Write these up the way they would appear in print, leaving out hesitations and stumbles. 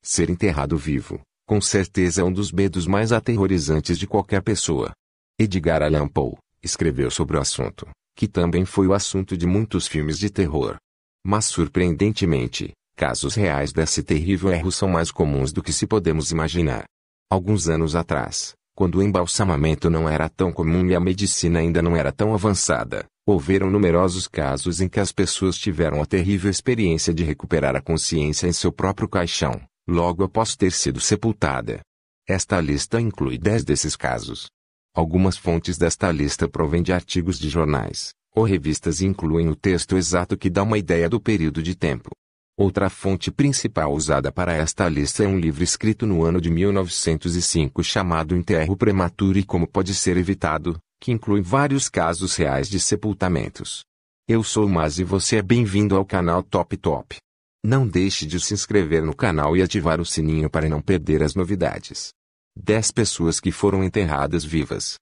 Ser enterrado vivo, com certeza é um dos medos mais aterrorizantes de qualquer pessoa. Edgar Allan Poe escreveu sobre o assunto, que também foi o assunto de muitos filmes de terror. Mas surpreendentemente, casos reais desse terrível erro são mais comuns do que se podemos imaginar. Alguns anos atrás, quando o embalsamamento não era tão comum e a medicina ainda não era tão avançada, houveram numerosos casos em que as pessoas tiveram a terrível experiência de recuperar a consciência em seu próprio caixão, logo após ter sido sepultada. Esta lista inclui 10 desses casos. Algumas fontes desta lista provêm de artigos de jornais ou revistas e incluem o texto exato que dá uma ideia do período de tempo. Outra fonte principal usada para esta lista é um livro escrito no ano de 1905 chamado Enterro Prematuro e Como Pode Ser Evitado, que inclui vários casos reais de sepultamentos. Eu sou o Mas e você é bem-vindo ao canal Top Top. Não deixe de se inscrever no canal e ativar o sininho para não perder as novidades. 10 pessoas que foram enterradas vivas.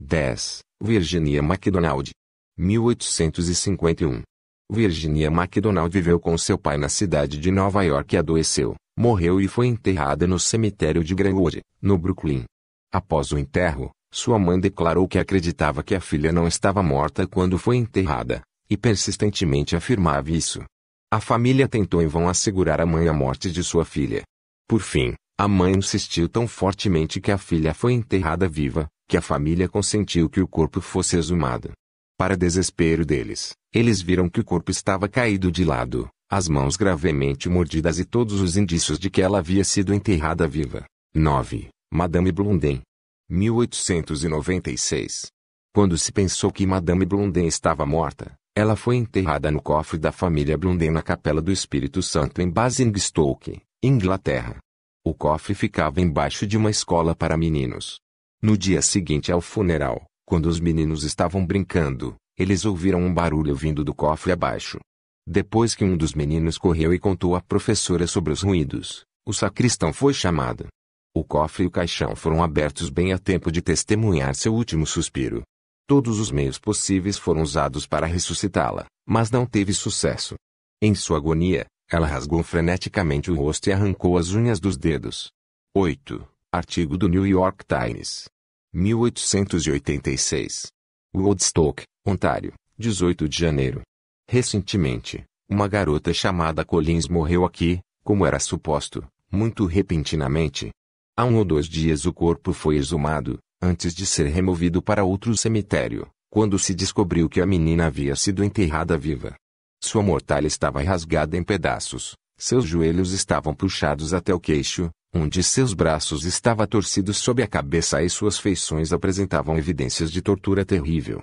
10. Virginia MacDonald. 1851. Virginia MacDonald viveu com seu pai na cidade de Nova York e adoeceu, morreu e foi enterrada no cemitério de Greenwood, no Brooklyn. Após o enterro, sua mãe declarou que acreditava que a filha não estava morta quando foi enterrada, e persistentemente afirmava isso. A família tentou em vão assegurar à mãe a morte de sua filha. Por fim, a mãe insistiu tão fortemente que a filha foi enterrada viva, que a família consentiu que o corpo fosse exumado. Para desespero deles, eles viram que o corpo estava caído de lado, as mãos gravemente mordidas e todos os indícios de que ela havia sido enterrada viva. 9. Madame Blondin. 1896. Quando se pensou que Madame Blondin estava morta, ela foi enterrada no cofre da família Blondin na Capela do Espírito Santo em Basingstoke, Inglaterra. O cofre ficava embaixo de uma escola para meninos. No dia seguinte ao funeral, quando os meninos estavam brincando, eles ouviram um barulho vindo do cofre abaixo. Depois que um dos meninos correu e contou à professora sobre os ruídos, o sacristão foi chamado. O cofre e o caixão foram abertos bem a tempo de testemunhar seu último suspiro. Todos os meios possíveis foram usados para ressuscitá-la, mas não teve sucesso. Em sua agonia, ela rasgou freneticamente o rosto e arrancou as unhas dos dedos. 8. Artigo do New York Times. 1886. Woodstock, Ontário, 18 de janeiro. Recentemente, uma garota chamada Collins morreu aqui, como era suposto, muito repentinamente. Há 1 ou 2 dias o corpo foi exumado, antes de ser removido para outro cemitério, quando se descobriu que a menina havia sido enterrada viva. Sua mortalha estava rasgada em pedaços, seus joelhos estavam puxados até o queixo, um de seus braços estava torcido sob a cabeça e suas feições apresentavam evidências de tortura terrível.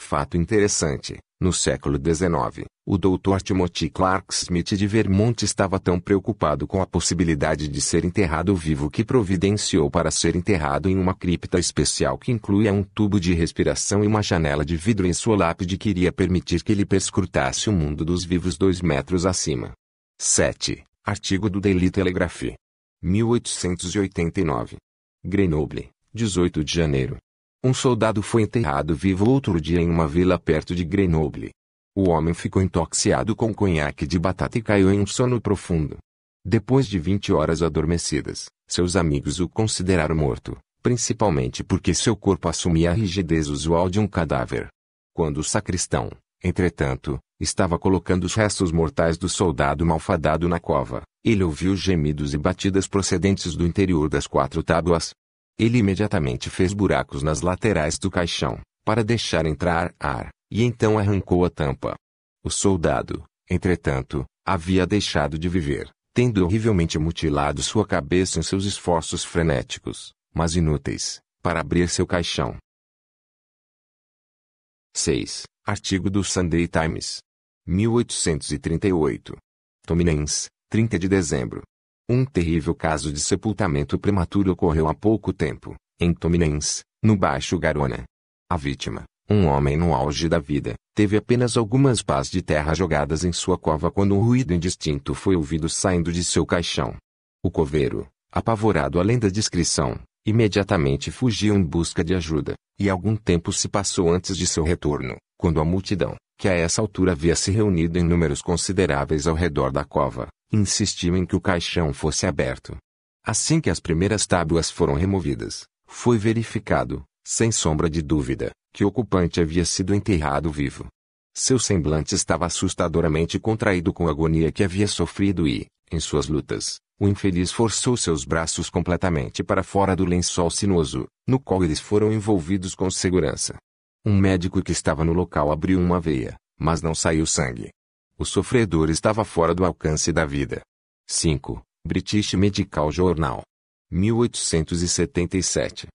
Fato interessante, no século XIX, o Dr. Timothy Clark Smith de Vermont estava tão preocupado com a possibilidade de ser enterrado vivo que providenciou para ser enterrado em uma cripta especial que incluía um tubo de respiração e uma janela de vidro em sua lápide que iria permitir que ele perscrutasse o mundo dos vivos 2 metros acima. 7. Artigo do Daily Telegraph. 1889. Grenoble, 18 de janeiro. Um soldado foi enterrado vivo outro dia em uma vila perto de Grenoble. O homem ficou intoxicado com conhaque de batata e caiu em um sono profundo. Depois de 20 horas adormecidas, seus amigos o consideraram morto, principalmente porque seu corpo assumia a rigidez usual de um cadáver. Quando o sacristão, entretanto, estava colocando os restos mortais do soldado malfadado na cova, ele ouviu gemidos e batidas procedentes do interior das 4 tábuas. Ele imediatamente fez buracos nas laterais do caixão, para deixar entrar ar, e então arrancou a tampa. O soldado, entretanto, havia deixado de viver, tendo horrivelmente mutilado sua cabeça em seus esforços frenéticos, mas inúteis, para abrir seu caixão. 6. Artigo do Sunday Times. 1838. Tominens, 30 de dezembro. Um terrível caso de sepultamento prematuro ocorreu há pouco tempo, em Tominens, no Baixo Garona. A vítima, um homem no auge da vida, teve apenas algumas pás de terra jogadas em sua cova quando um ruído indistinto foi ouvido saindo de seu caixão. O coveiro, apavorado além da descrição, imediatamente fugiu em busca de ajuda, e algum tempo se passou antes de seu retorno, quando a multidão, que a essa altura havia se reunido em números consideráveis ao redor da cova, insistiu em que o caixão fosse aberto. Assim que as primeiras tábuas foram removidas, foi verificado, sem sombra de dúvida, que o ocupante havia sido enterrado vivo. Seu semblante estava assustadoramente contraído com a agonia que havia sofrido e, em suas lutas, o infeliz forçou seus braços completamente para fora do lençol sinuoso, no qual eles foram envolvidos com segurança. Um médico que estava no local abriu uma veia, mas não saiu sangue. O sofredor estava fora do alcance da vida. 5. British Medical Journal. 1877.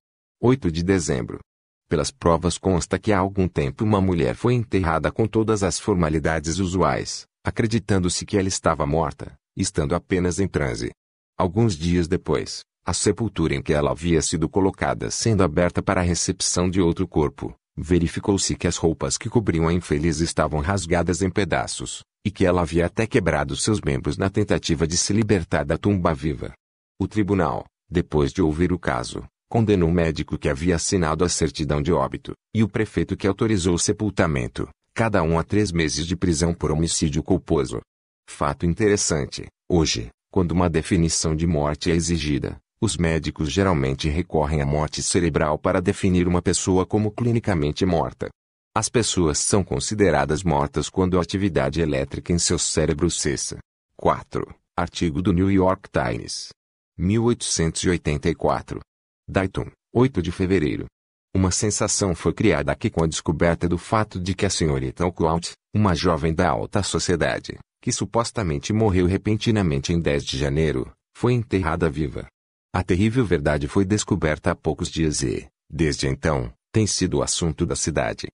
8 de dezembro. Pelas provas consta que há algum tempo uma mulher foi enterrada com todas as formalidades usuais, acreditando-se que ela estava morta, estando apenas em transe. Alguns dias depois, a sepultura em que ela havia sido colocada sendo aberta para a recepção de outro corpo, verificou-se que as roupas que cobriam a infeliz estavam rasgadas em pedaços, e que ela havia até quebrado seus membros na tentativa de se libertar da tumba viva. O tribunal, depois de ouvir o caso, condenou o médico que havia assinado a certidão de óbito, e o prefeito que autorizou o sepultamento, cada um a 3 meses de prisão por homicídio culposo. Fato interessante, hoje, quando uma definição de morte é exigida, os médicos geralmente recorrem à morte cerebral para definir uma pessoa como clinicamente morta. As pessoas são consideradas mortas quando a atividade elétrica em seu cérebro cessa. 4. Artigo do New York Times. 1884. Dayton, 8 de fevereiro. Uma sensação foi criada aqui com a descoberta do fato de que a senhorita Oakwood, uma jovem da alta sociedade, que supostamente morreu repentinamente em 10 de janeiro, foi enterrada viva. A terrível verdade foi descoberta há poucos dias e, desde então, tem sido o assunto da cidade.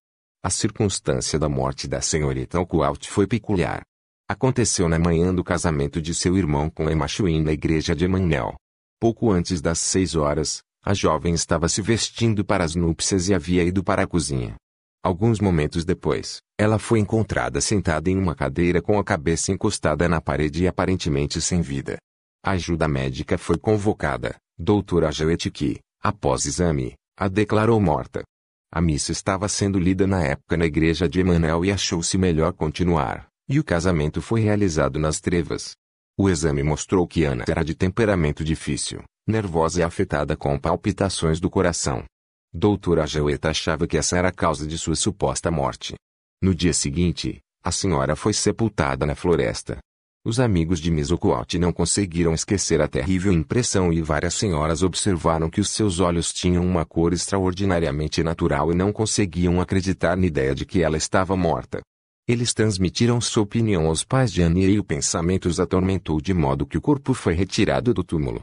A circunstância da morte da senhorita Oakwood foi peculiar. Aconteceu na manhã do casamento de seu irmão com Emma Schwinn na igreja de Emanuel. Pouco antes das 6 horas, a jovem estava se vestindo para as núpcias e havia ido para a cozinha. Alguns momentos depois, ela foi encontrada sentada em uma cadeira com a cabeça encostada na parede e aparentemente sem vida. A ajuda médica foi convocada. Doutora Jewett que, após exame, a declarou morta. A missa estava sendo lida na época na igreja de Emanuel e achou-se melhor continuar, e o casamento foi realizado nas trevas. O exame mostrou que Ana era de temperamento difícil, nervosa e afetada com palpitações do coração. Doutora Jewett achava que essa era a causa de sua suposta morte. No dia seguinte, a senhora foi sepultada na floresta. Os amigos de Miss Oakwood não conseguiram esquecer a terrível impressão e várias senhoras observaram que os seus olhos tinham uma cor extraordinariamente natural e não conseguiam acreditar na ideia de que ela estava morta. Eles transmitiram sua opinião aos pais de Annie e o pensamento os atormentou de modo que o corpo foi retirado do túmulo.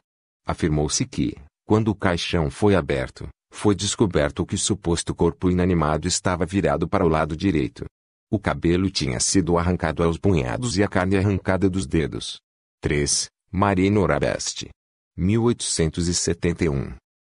Afirmou-se que, quando o caixão foi aberto, foi descoberto que o suposto corpo inanimado estava virado para o lado direito. O cabelo tinha sido arrancado aos punhados e a carne arrancada dos dedos. 3. Marie Nora Best. 1871.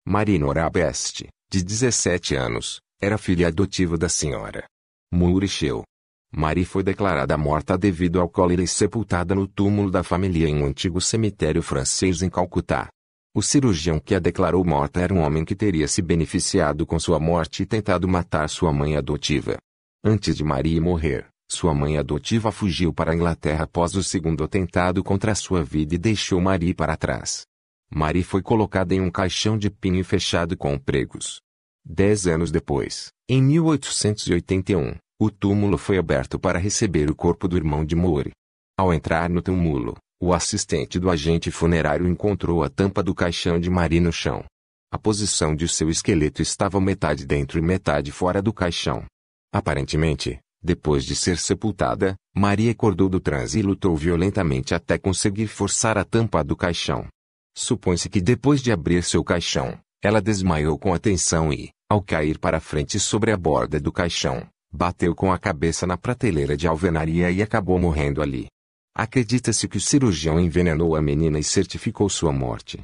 Marie Nora Best, de 17 anos, era filha adotiva da senhora Murichel. Marie foi declarada morta devido ao cólera e sepultada no túmulo da família em um antigo cemitério francês em Calcutá. O cirurgião que a declarou morta era um homem que teria se beneficiado com sua morte e tentado matar sua mãe adotiva. Antes de Marie morrer, sua mãe adotiva fugiu para a Inglaterra após o segundo atentado contra sua vida e deixou Marie para trás. Marie foi colocada em um caixão de pinho fechado com pregos. 10 anos depois, em 1881, o túmulo foi aberto para receber o corpo do irmão de Marie. Ao entrar no túmulo, o assistente do agente funerário encontrou a tampa do caixão de Marie no chão. A posição de seu esqueleto estava metade dentro e metade fora do caixão. Aparentemente, depois de ser sepultada, Marie acordou do transe e lutou violentamente até conseguir forçar a tampa do caixão. Supõe-se que depois de abrir seu caixão, ela desmaiou com a tensão e, ao cair para frente sobre a borda do caixão, bateu com a cabeça na prateleira de alvenaria e acabou morrendo ali. Acredita-se que o cirurgião envenenou a menina e certificou sua morte.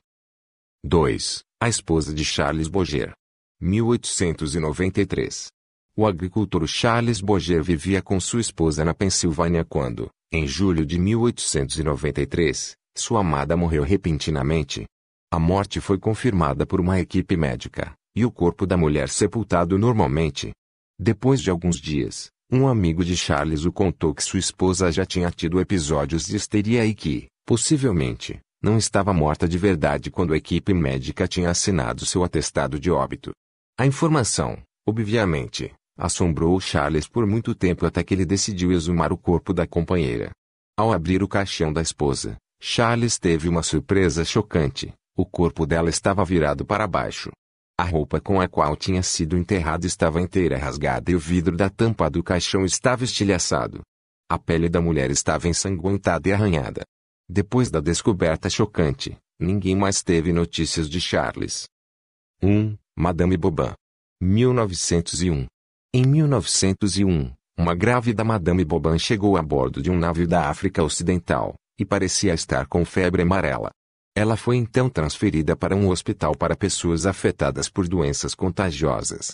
2. A esposa de Charles Boger. 1893. O agricultor Charles Boger vivia com sua esposa na Pensilvânia quando, em julho de 1893, sua amada morreu repentinamente. A morte foi confirmada por uma equipe médica, e o corpo da mulher sepultado normalmente. Depois de alguns dias, Um amigo de Charles o contou que sua esposa já tinha tido episódios de histeria e que, possivelmente, não estava morta de verdade quando a equipe médica tinha assinado seu atestado de óbito. A informação, obviamente, assombrou Charles por muito tempo até que ele decidiu exumar o corpo da companheira. Ao abrir o caixão da esposa, Charles teve uma surpresa chocante: o corpo dela estava virado para baixo. A roupa com a qual tinha sido enterrada estava inteira rasgada e o vidro da tampa do caixão estava estilhaçado. A pele da mulher estava ensanguentada e arranhada. Depois da descoberta chocante, ninguém mais teve notícias de Charles. 1. Madame Bobin. 1901. Em 1901, uma grávida Madame Bobin chegou a bordo de um navio da África Ocidental, e parecia estar com febre amarela. Ela foi então transferida para um hospital para pessoas afetadas por doenças contagiosas.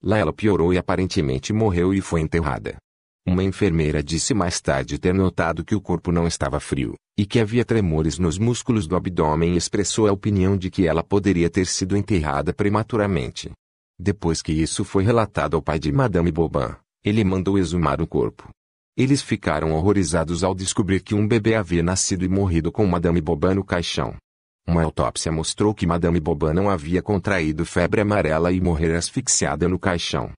Lá ela piorou e aparentemente morreu e foi enterrada. Uma enfermeira disse mais tarde ter notado que o corpo não estava frio, e que havia tremores nos músculos do abdômen e expressou a opinião de que ela poderia ter sido enterrada prematuramente. Depois que isso foi relatado ao pai de Madame Bobin, ele mandou exumar o corpo. Eles ficaram horrorizados ao descobrir que um bebê havia nascido e morrido com Madame Bobin no caixão. Uma autópsia mostrou que Madame Bobin não havia contraído febre amarela e morrer asfixiada no caixão.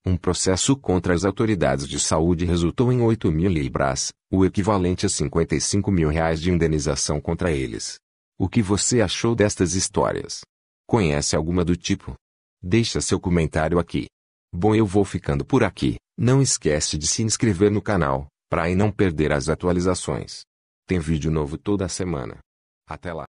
Um processo contra as autoridades de saúde resultou em 8.000 libras, o equivalente a R$55 mil de indenização contra eles. O que você achou destas histórias? Conhece alguma do tipo? Deixa seu comentário aqui. Bom, eu vou ficando por aqui. Não esquece de se inscrever no canal, para não perder as atualizações. Tem vídeo novo toda semana. Até lá.